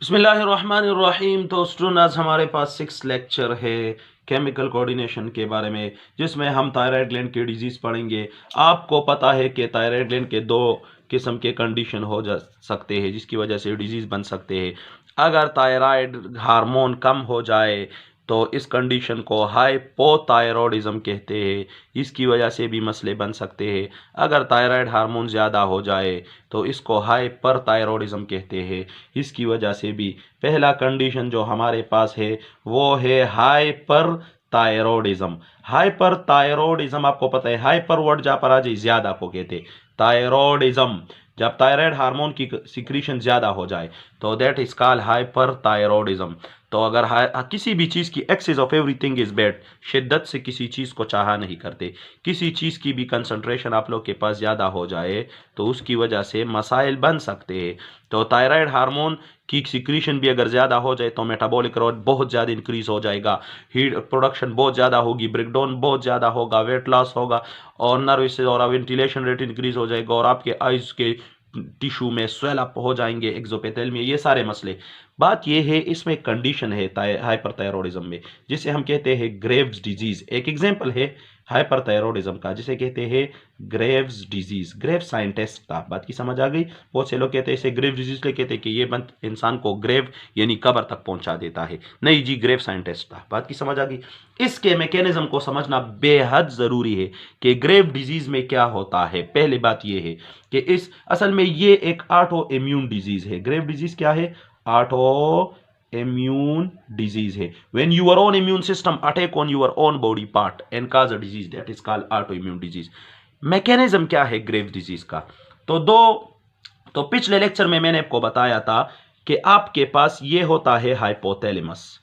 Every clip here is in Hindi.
बिस्मिल्लाहिर्रहमानिर्रहीम। तो स्टूडेंट आज हमारे पास 6 लेक्चर है केमिकल कोऑर्डिनेशन के बारे में, जिसमें हम थायराइड ग्लैंड के डिजीज़ पढ़ेंगे। आपको पता है कि थायराइड ग्लैंड के दो किस्म के कंडीशन हो जा सकते हैं जिसकी वजह से डिजीज़ बन सकते हैं। अगर थायराइड हार्मोन कम हो जाए तो इस कंडीशन को हाइपोथायरॉयडिज्म कहते हैं। इसकी वजह से भी मसले बन सकते हैं। अगर थायराइड हार्मोन ज़्यादा हो जाए तो इसको हाइपरथायरॉयडिज्म कहते हैं। इसकी वजह से भी पहला कंडीशन जो हमारे पास है वो है हाइपरथायरॉयडिज्म। हाइपरथायरॉयडिज्म आपको पता है, हाइपर वर्ड जहाँ पर आ जाए ज़्यादा को कहते हैं। थायरॉयडिज्म जब थायराइड हार्मोन की सिक्रीशन ज़्यादा हो जाए तो दैट इज कॉल्ड हाइपरथायरॉयडिज्म। तो अगर किसी भी चीज़ की excess of everything is bad, शिद्दत से किसी चीज़ को चाहा नहीं करते, किसी चीज़ की भी कंसंट्रेशन आप लोग के पास ज़्यादा हो जाए तो उसकी वजह से मसाइल बन सकते हैं। तो थायराइड हार्मोन की सिक्रीशन भी अगर ज़्यादा हो जाए तो मेटाबॉलिक रेट बहुत ज़्यादा इंक्रीज हो जाएगा, हीट प्रोडक्शन बहुत ज़्यादा होगी, ब्रेकडाउन बहुत ज़्यादा होगा, वेट लॉस होगा और नर्व और वेंटिलेशन रेट इंक्रीज हो जाएगा और आपके आइज के टिश्यू में स्वेल अप हो जाएंगे, एक्सोपेथेलियम, ये सारे मसले। बात ये है, इसमें कंडीशन है हाइपरथायरॉयडिज्म में जिसे हम कहते हैं ग्रेव्स डिजीज। एक एग्जांपल है हाइपरथायरॉयडिज्म का जिसे कहते हैं ग्रेव्स डिजीज। ग्रेव साइंटिस्ट था, बात की समझ आ गई। बहुत से लोग कहते हैं इसे ग्रेव डिजीज ले कहते हैं कि ये इंसान को ग्रेव यानी कब्र तक पहुंचा देता है। नहीं जी, ग्रेव साइंटिस्ट था, बात की समझ आ गई। इसके मैकेनिज्म को समझना बेहद जरूरी है कि ग्रेव डिजीज में क्या होता है। पहली बात यह है कि इस असल में ये एक ऑटो इम्यून डिजीज है। ग्रेव डिजीज क्या है? ऑटो immune disease है। When your own immune system attack on your own body part and cause a disease that is called autoimmune disease। Mechanism क्या है ग्रेव डिजीज का? तो पिछले लेक्चर में मैंने आपको बताया था कि आपके पास ये होता है हाइपोथैलेमस।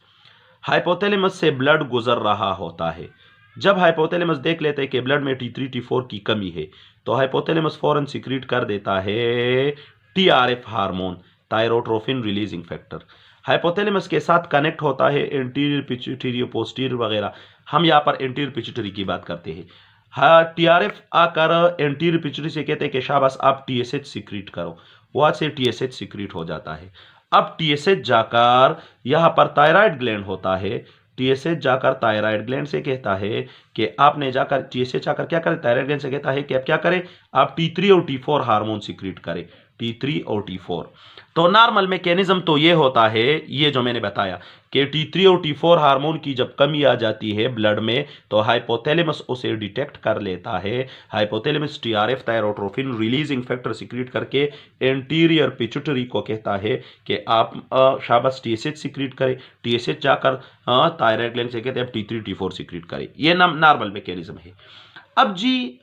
हाइपोथैलेमस से ब्लड गुजर रहा होता है। जब हाइपोथैलेमस देख लेते हैं कि ब्लड में T3 T4 की कमी है तो हाइपोथैलेमस फौरन सिक्रीट कर देता है TRF hormone, thyrotrophin releasing factor. Hypothalamus के साथ कनेक्ट होता है एंटीरियर पिट्यूटरी, पोस्टीरियर वगैरह। हम यहाँ पर एंटीरियर पिट्यूटरी की बात करते हैं। हाँ, TRF आकर एंटीरियर पिट्यूटरी से कहते हैं कि शाबाश आप TSH सिक्रीट करो। वहां से TSH सिक्रीट हो जाता है। अब TSH जाकर यहाँ पर थायराइड ग्लैंड होता है। TSH जाकर थायराइड ग्लैंड से कहता है कि आपने जाकर TSH जाकर क्या करें, थायराइड ग्लैंड से कहता है कि आप क्या करें, आप T3 और T4 हार्मोन सिक्रीट करें, T3 और T4। तो नॉर्मल मैकेनिज्म तो ये होता है, ये जो मैंने बताया कि T3 और T4 हार्मोन की जब कमी आ जाती है ब्लड में तो हाइपोथैलेमस उसे डिटेक्ट कर लेता है। Hypothalamus TRF thyrotrophin releasing factor secrete करके एंटीरियर पिट्यूटरी को कहता है कि आप शाबाश TSH सिक्रीट करें। TSH जाकर थायराइड ग्लैंड से कहते हैं T3 T4 सिक्रीट करें। ये नॉर्मल मैकेनिज्म है। अब जी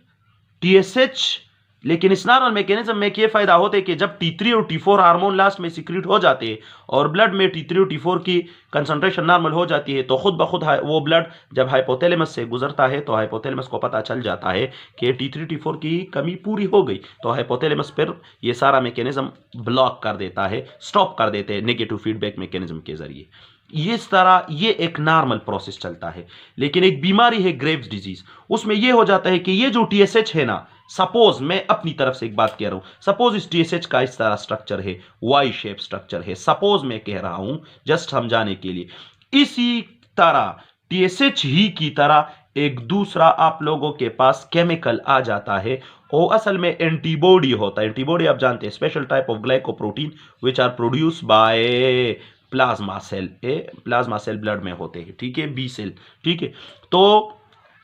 TSH, लेकिन इस नॉर्मल मैकेनिज्म में ये फायदा होता है कि जब T3 और T4 हार्मोन लास्ट में सिक्रीट हो जाते हैं और ब्लड में T3 और T4 की कंसंट्रेशन नॉर्मल हो जाती है तो खुद ब खुद वो ब्लड जब हाइपोथैलेमस से गुजरता है तो हाइपोथैलेमस को पता चल जाता है कि T3 T4 की कमी पूरी हो गई। तो हाइपोथैलेमस फिर ये सारा मैकेनिज्म ब्लॉक कर देता है, स्टॉप कर देते हैं नेगेटिव फीडबैक मैकेनिज्म के जरिए। इस तरह ये एक नॉर्मल प्रोसेस चलता है। लेकिन एक बीमारी है ग्रेव्स डिजीज, उसमें यह हो जाता है कि ये जो TSH है ना, सपोज मैं अपनी तरफ से एक बात कह रहा हूं, सपोज इस TSH का इस तरह स्ट्रक्चर है, वाई शेप स्ट्रक्चर है, सपोज मैं कह रहा हूं जस्ट समझाने के लिए। इसी तरह TSH ही की तरह एक दूसरा आप लोगों के पास केमिकल आ जाता है, वो असल में एंटीबॉडी होता है। एंटीबॉडी आप जानते हैं, special type of glycoprotein which are produce by plasma cell. Plasma cell blood में होते हैं, ठीक है, बी सेल, ठीक है। तो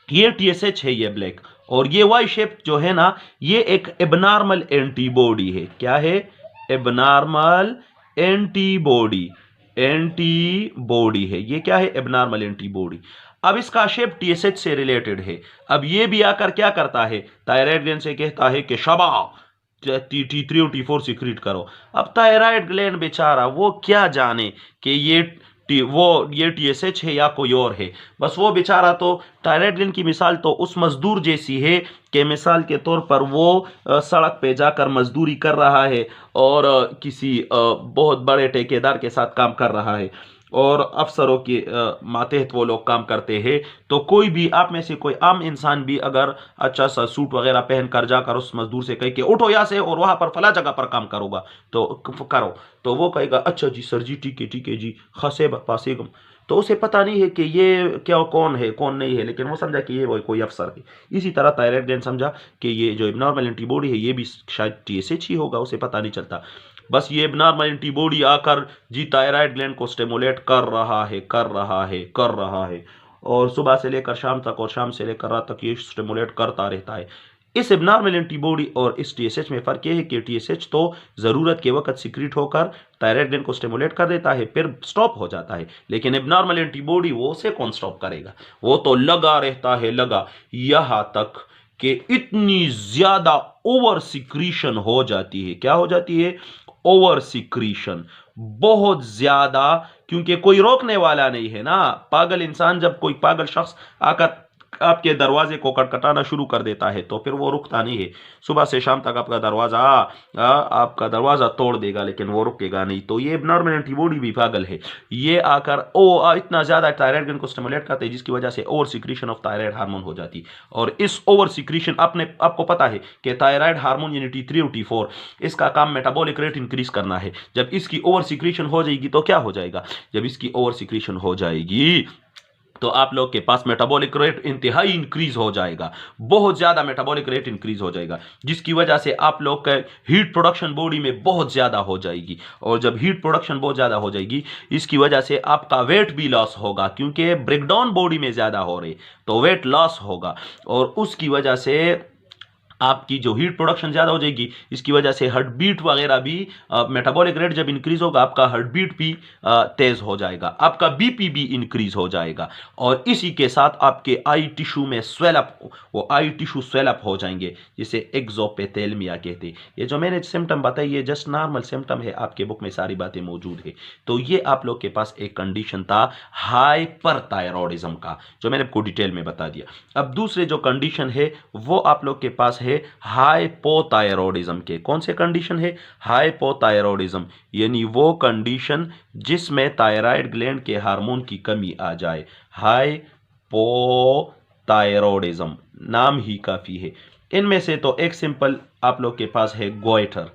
ये TSH है, ये ब्लैक, और ये वाई शेप जो है ना, ये एक एबनॉर्मल एंटीबॉडी है। क्या है? एबनॉर्मल एंटीबॉडी, एंटीबॉडी है ये। क्या है? Abnormal antibody. अब इसका शेप TSH से रिलेटेड है। अब ये भी आकर क्या करता है, थायराइड ग्लैंड से कहता है कि शाबाश T3 और T4 सिक्रीट करो। अब थायराइड ग्लैंड बेचारा वो क्या जाने कि ये TSH है या कोई और है। बस वो बेचारा तो थायराइड ग्लैंड की मिसाल तो उस मजदूर जैसी है कि मिसाल के तौर पर वो सड़क पे जाकर मजदूरी कर रहा है और किसी बहुत बड़े ठेकेदार के साथ काम कर रहा है। और अफसरों के मातहत वो लोग काम करते हैं। तो कोई भी आप में से कोई आम इंसान भी अगर अच्छा सा सूट वगैरह पहन कर जाकर उस मजदूर से कहे कि उठो यहाँ से और वहां पर फला जगह पर काम करोगा, तो करो, तो वो कहेगा अच्छा जी सर जी, ठीक है जी, खसे पासेगम। तो उसे पता नहीं है कि ये क्या, कौन है कौन नहीं है, लेकिन वो समझा कि ये वो कोई अफसर है। इसी तरह थायराइड ग्लैंड समझा कि ये जो एबनॉर्मल एंटीबॉडी है ये भी शायद टीएसएच ही होगा, उसे पता नहीं चलता। बस ये एबनॉर्मल एंटीबॉडी आकर जी थायराइड ग्लैंड को स्टिमुलेट कर रहा है, कर रहा है, और सुबह से लेकर शाम तक और शाम से लेकर रात तक ये स्टिमुलेट करता रहता है। इस एबनॉर्मल एंटीबॉडी और इस टीएसएच में फर्क यह है कि टीएसएच तो जरूरत के वक्त सिक्रीट होकर थायराइड ग्लैंड को स्टिमुलेट कर देता है, फिर स्टॉप हो जाता है, लेकिन एबनॉर्मल एंटीबॉडी वो उसे कौन स्टॉप करेगा, वो तो लगा रहता है, लगा, यहां तक कि इतनी ज्यादा ओवर सिक्रीशन हो जाती है। क्या हो जाती है? ओवर सिक्रीशन, बहुत ज्यादा, क्योंकि कोई रोकने वाला नहीं है ना। पागल इंसान, जब कोई पागल शख्स आकर आपके दरवाजे को खटखटाना शुरू कर देता है तो फिर वो रुकता नहीं है। सुबह से शाम तक आपका दरवाजा तोड़ देगा, लेकिन वो रुकेगा नहीं। तो ये एबनॉर्मल एंटीबॉडी भी पागल है, ये आकर इतना ज्यादा थायराइड ग्लैंड को स्टिमुलेट करते हैं जिसकी वजह से over secretion of thyroid hormone हो जाती। और इस ओवर सिक्रीशन, आपको पता है कि थायराइड हार्मोन यानी T3 और T4, इसका काम मेटाबॉलिक रेट इंक्रीज करना है। जब इसकी ओवर सिक्रीशन हो जाएगी तो क्या हो जाएगा? जब इसकी ओवर सिक्रीशन हो जाएगी तो आप लोग के पास मेटाबॉलिक रेट इंतहाई इंक्रीज हो जाएगा, बहुत ज्यादा मेटाबॉलिक रेट इंक्रीज हो जाएगा, जिसकी वजह से आप लोग का हीट प्रोडक्शन बॉडी में बहुत ज्यादा हो जाएगी। और जब हीट प्रोडक्शन बहुत ज्यादा हो जाएगी, इसकी वजह से आपका वेट भी लॉस होगा, क्योंकि ब्रेकडाउन बॉडी में ज्यादा हो रही, तो वेट लॉस होगा। और उसकी वजह से आपकी जो हीट प्रोडक्शन ज्यादा हो जाएगी, इसकी वजह से हार्ट बीट वगैरह भी, मेटाबॉलिक रेट जब इंक्रीज होगा आपका हार्ट बीट भी तेज हो जाएगा, आपका बीपी भी इंक्रीज हो जाएगा। और इसी के साथ आपके आई टिश्यू में स्वेलअप, वो आई टिश्यू स्वेलअप हो जाएंगे, जिसे एक्सोपेथेलमिया कहते हैं। ये जो मैंने सिम्टम बताई ये जस्ट नॉर्मल सिम्टम है, आपके बुक में सारी बातें मौजूद है। तो ये आप लोग के पास एक कंडीशन था हाइपरथायरॉयडिज्म का, जो मैंने आपको डिटेल में बता दिया। अब दूसरे जो कंडीशन है वो आप लोग के पास है हाइपोथायरॉयडिज्म के। कौन से कंडीशन है? हाइपोथायरॉयडिज्म, यानी वो कंडीशन जिसमें थायराइड ग्लैंड के हार्मोन की कमी आ जाए। हाइपोथायरॉयडिज्म, नाम ही काफी है। इनमें से तो एक सिंपल आप लोग के पास है गोइटर।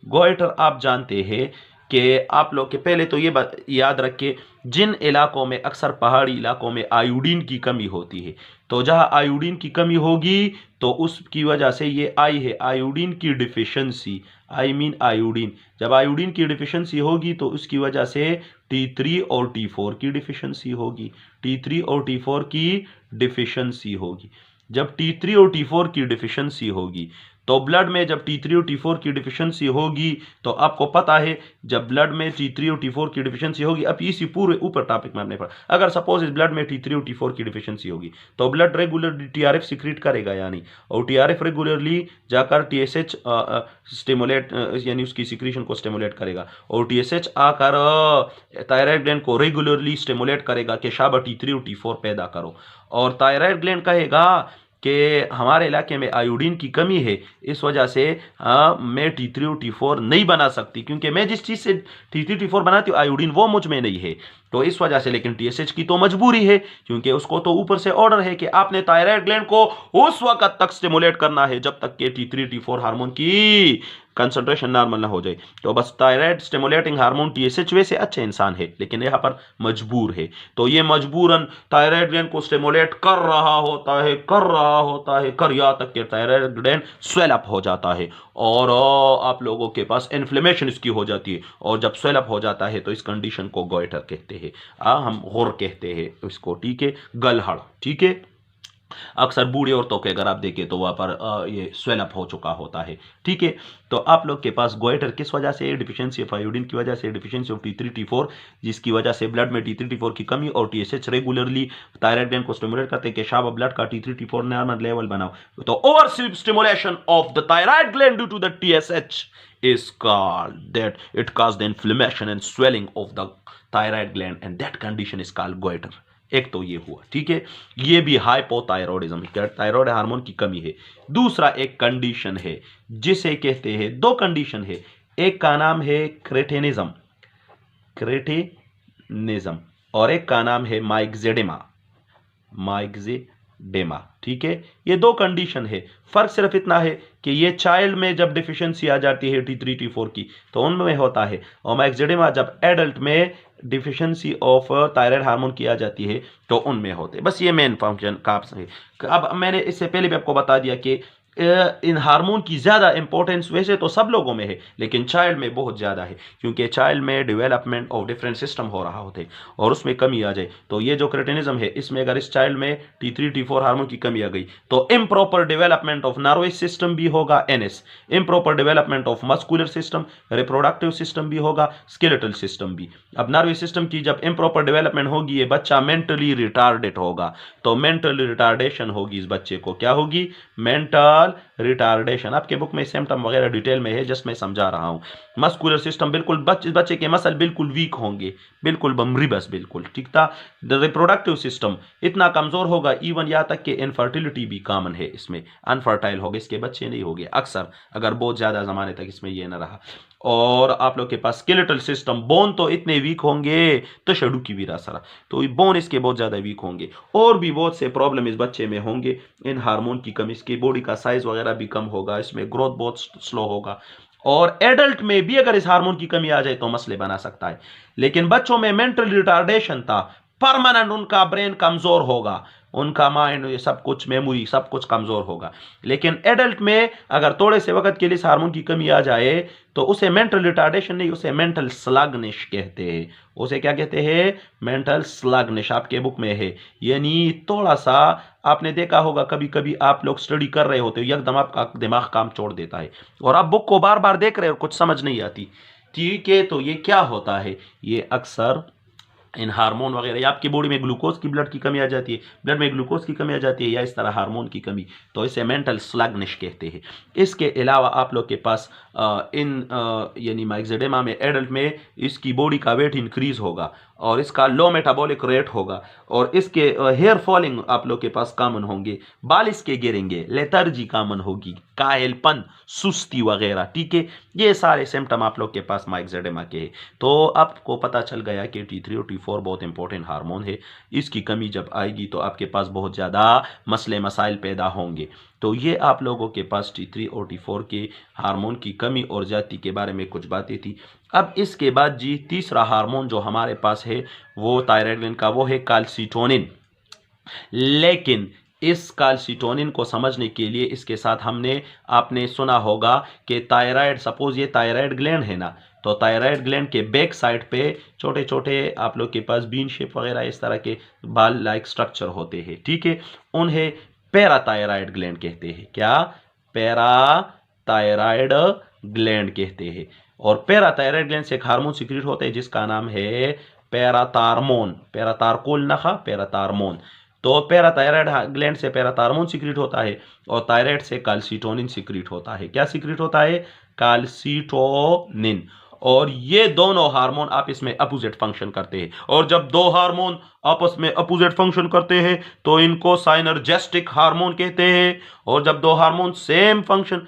गोइटर आप जानते हैं कि आप लोग के, पहले तो ये याद रखिए, जिन इलाकों में, अक्सर पहाड़ी इलाकों में आयोडीन की कमी होती है, तो जहां आयोडीन की कमी होगी तो उसकी वजह से ये आई है आयोडीन की डिफिशियंसी, आई मीन आयोडीन, जब आयोडीन की डिफिशियंसी होगी तो उसकी वजह से T3 और T4 की डिफिशियंसी होगी, T3 और T4 की डिफिशियंसी होगी। जब T3 और T4 की डिफिशियंसी होगी तो ब्लड में, जब T3 और T4 की डिफिशियंसी होगी, तो आपको पता है जब ब्लड में T3 और T4 की डिफिशियंसी होगी, अब इसी पूरे ऊपर टॉपिक में हमने पढ़ा, अगर सपोज इस ब्लड में T3 और T4 की डिफिशियंसी होगी तो ब्लड रेगुलरली TRF सिक्रीट करेगा या नहीं, और TRF रेगुलरली जाकर TSH स्टिमुलेट, यानी उसकी सिक्रीशन को स्टिमुलेट करेगा, और TSH आकर थायराइड ग्लैंड को रेगुलरली स्टिमुलेट करेगा कि शाबा T3 और T4 पैदा करो। और थायराइड ग्लैंड कहेगा कि हमारे इलाके में आयोडीन की कमी है, इस वजह से मैं T3 और T4 नहीं बना सकती, क्योंकि मैं जिस चीज़ से T3 T4 बनाती हूँ आयोडीन वो मुझ में नहीं है, तो इस वजह से। लेकिन TSH की तो मजबूरी है, क्योंकि उसको तो ऊपर से ऑर्डर है कि आपने थायराइड ग्लैंड को उस वक्त तक स्टिमुलेट करना है जब तक कि T3 T4 हार्मोन की कंसंट्रेशन नॉर्मल ना हो जाए। तो बस थायराइड स्टिमुलेटिंग हार्मोन TSH वैसे अच्छे इंसान है, लेकिन यहाँ पर मजबूर है, तो ये मजबूरन थायराइड ग्लैंड को स्टिमुलेट कर रहा होता है, कर यहाँ तक कि थायराइड ग्लैंड स्वेल अप हो जाता है, और आप लोगों के पास इन्फ्लेमेशन इसकी हो जाती है। और जब स्वेल अप हो जाता है तो इस कंडीशन को गोइटर कहते हैं, हम गुर कहते हैं इसको, ठीक है, गलहड़, ठीक है। अक्सर बूढ़ी औरतों के अगर आप देखें तो वहां पर ये स्वेल अप हो चुका होता है, ठीक है। तो आप लोग के पास गोइटर किस वजह से? डिफिशियंसी ऑफ आयोडीन की वजह से, डिफिशियंसी ऑफ T3 T4, जिसकी वजह से ब्लड में T3 T4 की कमी, और TSH रेगुलरली थायराइड ग्लैंड को स्टिमुलेट करते हैं कि शाबा ब्लड का T3 T4 नॉर्मल लेवल बनाओ। तो over stimulation of the thyroid gland due to the TSH is called that it caused the inflammation and swelling of the thyroid gland, and that condition is called goiter। एक तो ये हुआ, ठीक है, ये भी हाइपोथायरॉयडिज्म, थायराइड हार्मोन की कमी है। दूसरा एक कंडीशन है जिसे कहते हैं, दो कंडीशन है, एक का नाम है क्रेटिनिज्म, क्रेटिनिज्म, क्रेटिनिज्म, और एक का नाम है माइक्सेडेमा, माइक्सेडेमा। ठीक है, ये दो कंडीशन है। फर्क सिर्फ इतना है कि ये चाइल्ड में जब डिफिशियंसी आ जाती है T3 T4 की तो उनमें होता है, और माइक्सेडेमा जब एडल्ट में डिफिशियंसी ऑफ थायराइड हार्मोन की आ जाती है तो उनमें होते हैं। बस ये मेन फंक्शन का है। अब मैंने इससे पहले भी आपको बता दिया कि इन हार्मोन की ज़्यादा इंपॉर्टेंस वैसे तो सब लोगों में है, लेकिन चाइल्ड में बहुत ज़्यादा है, क्योंकि चाइल्ड में डेवलपमेंट ऑफ डिफरेंट सिस्टम हो रहा होते और उसमें कमी आ जाए तो ये जो क्रेटिनिज्म है इसमें अगर इस चाइल्ड में T3 T4 हार्मोन की कमी आ गई तो improper development of nervous system भी होगा, NS, improper development of muscular system, reproductive system भी होगा, स्केलेटल सिस्टम भी। अब नर्वस सिस्टम की जब इम्प्रॉपर डेवलपमेंट होगी ये बच्चा मेंटली रिटार्डेड होगा, तो मेंटल रिटार्डेशन होगी इस बच्चे को, क्या होगी? Mental retardation. आपके बुक में सिम्टम वगैरह डिटेल में है, जस्ट मैं समझा रहा हूं। मस्कुलर सिस्टम बिल्कुल बच्चे के मसल बिल्कुल वीक होंगे, बिल्कुल बमरीबस, बिल्कुल ठीक था। रिप्रोडक्टिव सिस्टम इतना कमजोर होगा, इवन यहाँ तक कि इनफर्टिलिटी भी कॉमन है इसमें, अनफर्टाइल होगा, इसके बच्चे नहीं होंगे अक्सर, अगर बहुत ज्यादा जमाने तक इसमें ये ना रहा। और आप लोग के पास स्केलेटल सिस्टम, बोन तो इतने वीक होंगे तो शेडू की भी रासरा, तो बोन इसके बहुत ज्यादा वीक होंगे, और भी बहुत से प्रॉब्लम इस बच्चे में होंगे इन हार्मोन की कमी, इसकी बॉडी का साइज वगैरह भी कम होगा, इसमें ग्रोथ बहुत स्लो होगा, और एडल्ट में भी अगर इस हार्मोन की कमी आ जाए तो मसले बना सकता है। लेकिन बच्चों में मेंटल रिटार्डेशन था, परमानेंट उनका ब्रेन कमजोर होगा, उनका माइंड, ये सब कुछ, मेमोरी सब कुछ कमजोर होगा। लेकिन एडल्ट में अगर थोड़े से वक्त के लिए इस हार्मोन की कमी आ जाए तो उसे मेंटल रिटार्डेशन नहीं, उसे मेंटल स्लगनिश कहते हैं। उसे क्या कहते हैं? मेंटल स्लगनिश, आपके बुक में है। यानी थोड़ा सा, आपने देखा होगा कभी कभी आप लोग स्टडी कर रहे होते हो, एकदम आपका दिमाग काम छोड़ देता है और आप बुक को बार बार देख रहे हो, कुछ समझ नहीं आती। ठीक है, तो ये क्या होता है? ये अक्सर इन हार्मोन वगैरह, या आपकी बॉडी में ग्लूकोज की ब्लड की कमी आ जाती है, ब्लड में ग्लूकोज की कमी आ जाती है, या इस तरह हार्मोन की कमी, तो इसे मेंटल स्लगनिश कहते हैं। इसके अलावा आप लोग के पास यानी माइक्सेडेमा में एडल्ट में इसकी बॉडी का वेट इंक्रीज होगा और इसका लो मेटाबॉलिक रेट होगा, और इसके हेयर फॉलिंग आप लोग के पास कॉमन होंगे, बाल इसके गिरेंगे, लेथर्जी कॉमन होगी, काहिलपन, सुस्ती वगैरह। ठीक है, ये सारे सिम्टम आप लोग के पास माइक्सेडेमा के हैं। तो आपको पता चल गया कि T3 और T4 बहुत इंपॉर्टेंट हार्मोन है, इसकी कमी जब आएगी तो आपके पास बहुत ज़्यादा मसले मसाइल पैदा होंगे। तो ये आप लोगों के पास T3 और T4 के हार्मोन की कमी और ज्यादती के बारे में कुछ बातें थी। अब इसके बाद जी तीसरा हार्मोन जो हमारे पास है वो थायराइड ग्लैंड का, वो है कैल्सिटोनिन। लेकिन इस कैल्सिटोनिन को समझने के लिए इसके साथ आपने सुना होगा कि थायराइड, सपोज ये थायराइड ग्लैंड है ना, तो थायराइड ग्लैंड के बैक साइड पे छोटे छोटे आप लोग के पास बीन शेप वगैरह इस तरह के बाल लाइक स्ट्रक्चर होते हैं। ठीक है, उन्हें पैराथायराइड ग्लैंड कहते हैं। क्या? पैराथायराइड ग्लैंड कहते हैं। और पैराथायराइड ग्लैंड से एक हार्मोन सिक्रीट होता है जिसका नाम है पैराथार्मोन, पैराथारकोल नखा, पैराथार्मोन। तो पैराथायराइड ग्लैंड से पैराथार्मोन सिक्रीट होता है और थायराइड से कैल्सिटोनिन सिक्रीट होता है। क्या सिक्रीट होता है? कैल्सिटोनिन। और ये दोनों हार्मोन आपस में अपोजिट फंक्शन करते हैं, और जब दो हार्मोन आपस में अपोजिट फंक्शन करते हैं तो इनको साइनर्जेस्टिक हार्मोन कहते हैं। और जब दो हार्मोन सेम फंक्शन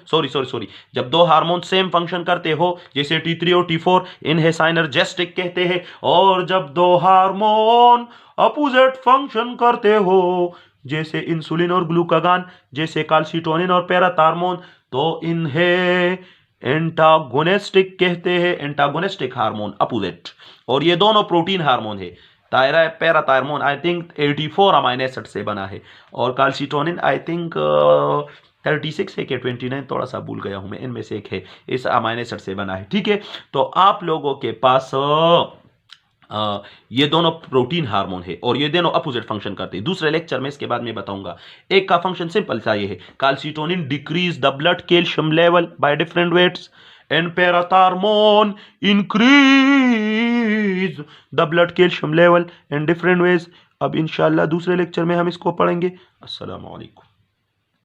जब दो हार्मोन सेम फंक्शन करते हो, जैसे T3 और T4, इन्हें साइनर्जेस्टिक कहते हैं। और जब दो हार्मोन अपोजिट फंक्शन करते हो, जैसे इंसुलिन और ग्लूकागॉन, जैसे कैल्सिटोनिन और पैराथार्मोन, तो इन्हें एंटागोनिस्टिक कहते हैं। Antagonistic hormone, opposite. और ये दोनों प्रोटीन हार्मोन है। Thyroid parathormone I think 84 amino acid से बना है, और कैल्सिटोनिन आई थिंक 36 है कि 29, थोड़ा सा भूल गया हूं मैं, इनमें से एक है, इस अमाइनो एसिड से बना है। ठीक है, तो आप लोगों के पास ये दोनों प्रोटीन हार्मोन है और ये दोनों अपोजिट फंक्शन करते हैं। दूसरे लेक्चर में इसके बाद में बताऊंगा। एक का फंक्शन सिंपल सा ये है, calcitonin decrease the blood calcium level by different weights and parathormone increase the blood calcium level in different ways. अब इंशाल्लाह दूसरे लेक्चर में हम इसको पढ़ेंगे। अस्सलाम वालेकुम।